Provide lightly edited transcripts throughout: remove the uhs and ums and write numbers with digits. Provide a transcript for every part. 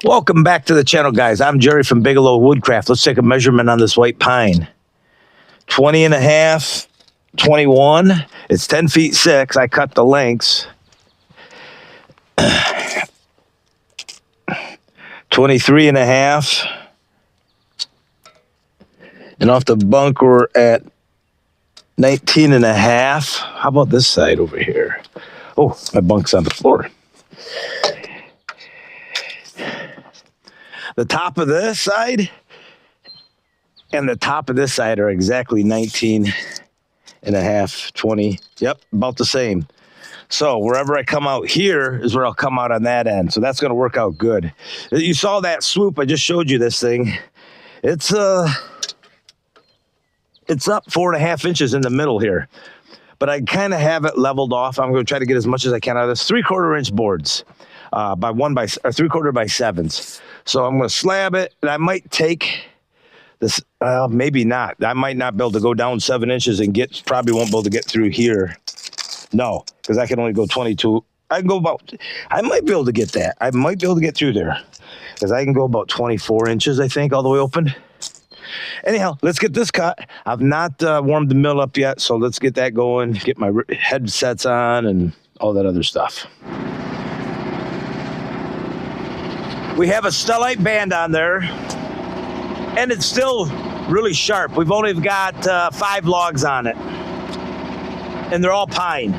Welcome back to the channel, guys. I'm Jerry from Bigelow Woodcraft. Let's take a measurement on this white pine. 20 and a half, 21. It's 10 feet 6. I cut the lengths. 23 and a half. And off the bunk, we're at 19 and a half. How about this side over here? Oh, my bunk's on the floor. The top of this side and the top of this side are exactly 19 and a half, 20. Yep, about the same. So wherever I come out here is where I'll come out on that end. So that's going to work out good. You saw that swoop. I just showed you this thing. It's up 4.5 inches in the middle here. But I kind of have it leveled off. I'm going to try to get as much as I can out of this. 3/4 inch boards by 3/4 by 7s. So I'm going to slab it, and I might take this. Maybe not. I might not be able to go down 7 inches and probably won't be able to get through here. No, because I can only go 22. I can go about. I might be able to get that. I might be able to get through there because I can go about 24 inches. I think all the way open. Anyhow, let's get this cut. I've not warmed the mill up yet, so let's get that going, get my headsets on and all that other stuff. We have a stellite band on there, and it's still really sharp. We've only got 5 logs on it, and they're all pine.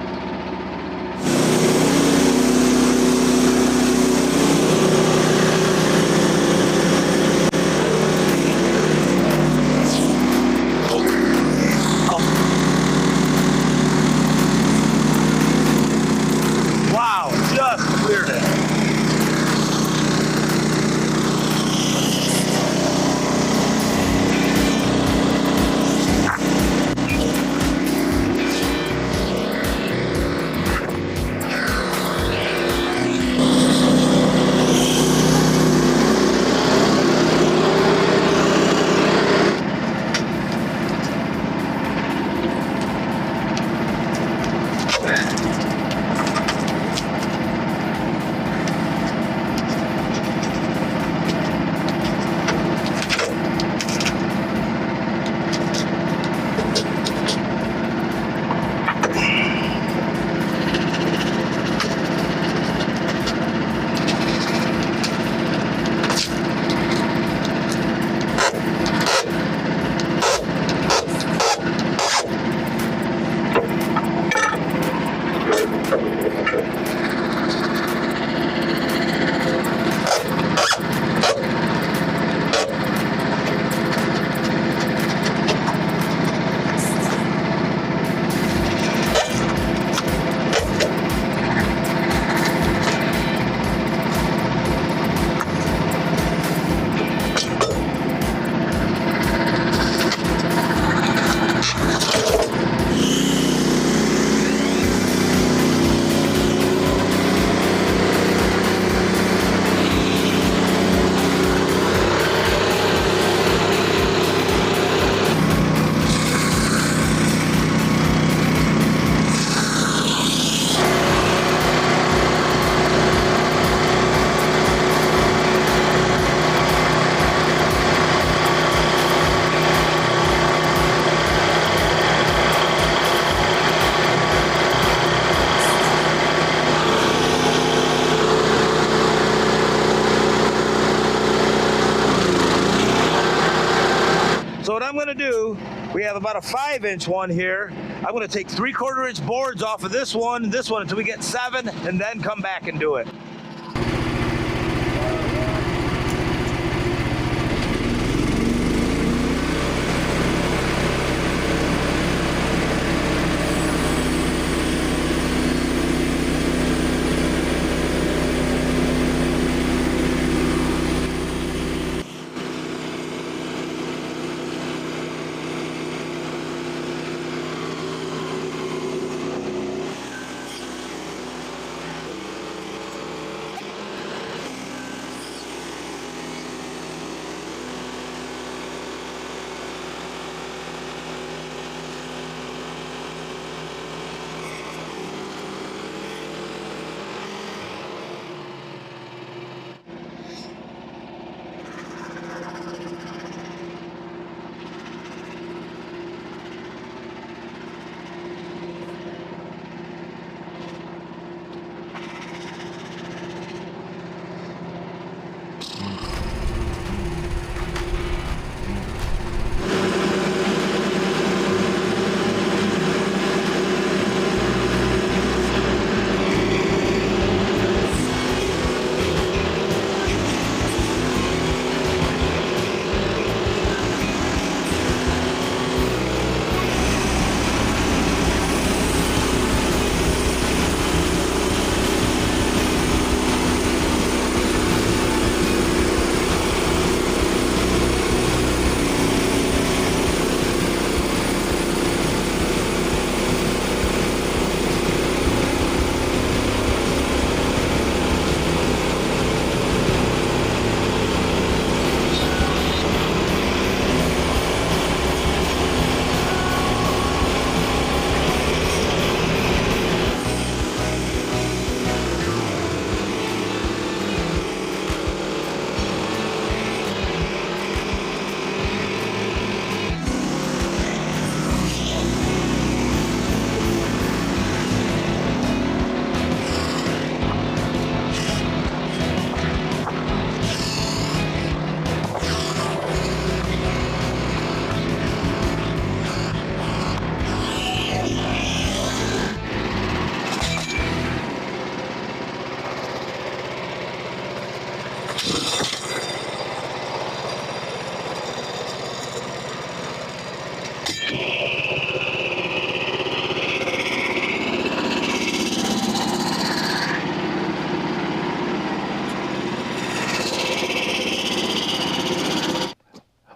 So what I'm going to do, we have about a 5-inch one here. I'm going to take 3/4 inch boards off of this one until we get 7, and then come back and do it.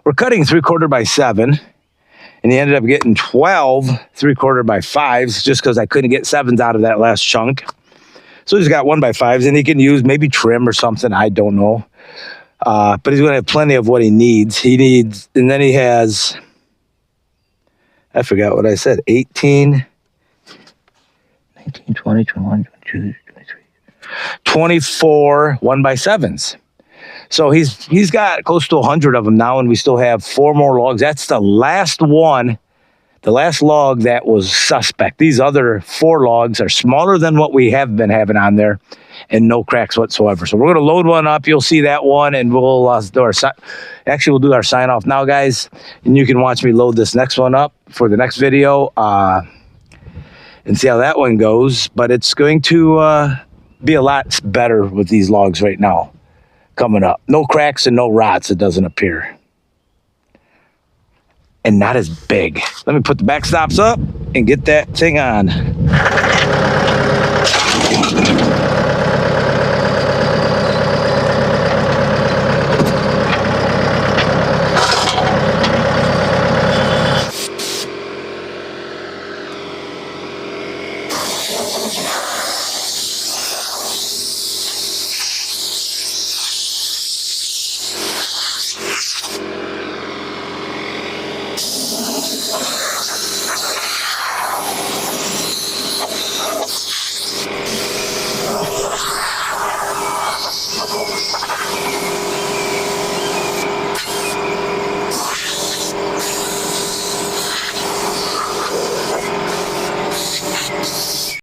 we're cutting 3/4 by 7. And he ended up getting 12 3/4 by 5s just because I couldn't get 7s out of that last chunk. So he's got 1 by 5s, and he can use maybe trim or something. I don't know. But he's going to have plenty of what he needs. And then he has, I forgot what I said, 18, 19, 20, 21, 22, 23, 24 1 by 7s. So he's got close to 100 of them now, and we still have 4 more logs. That's the last one, the last log that was suspect. These other 4 logs are smaller than what we have been having on there, and no cracks whatsoever. So we're going to load one up. You'll see that one, and we'll do our sign off now, guys. And you can watch me load this next one up for the next video and see how that one goes. But it's going to be a lot better with these logs right now. Coming up. No cracks and no rots, it doesn't appear. And not as big. Let me put the backstops up and get that thing on.